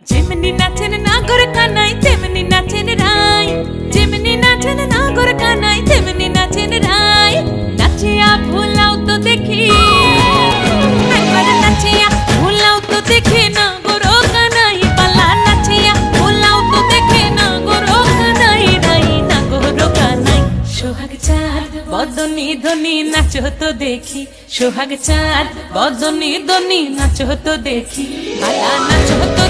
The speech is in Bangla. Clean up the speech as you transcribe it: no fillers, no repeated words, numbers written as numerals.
যেমনি নাচেন নাগর কানাই তেমনি নাচেন রাই, যেমনি নাচেন নাগর কানাই তেমনি নাচেন রাই। নাচিয়া ভুলাও তো দেখি, একবার নাচিয়া ভুলাও তো দেখি নাগর কানাই পালা। নাচিয়া ভুলাও তো দেখি নাগর কানাই রাই, নাগর কানাই। সোহাগ চাঁদ বদনি ধনি নাচো তো দেখি, সোহাগ চাঁদ বদনি ধনি নাচো তো দেখি, পালা নাচো তো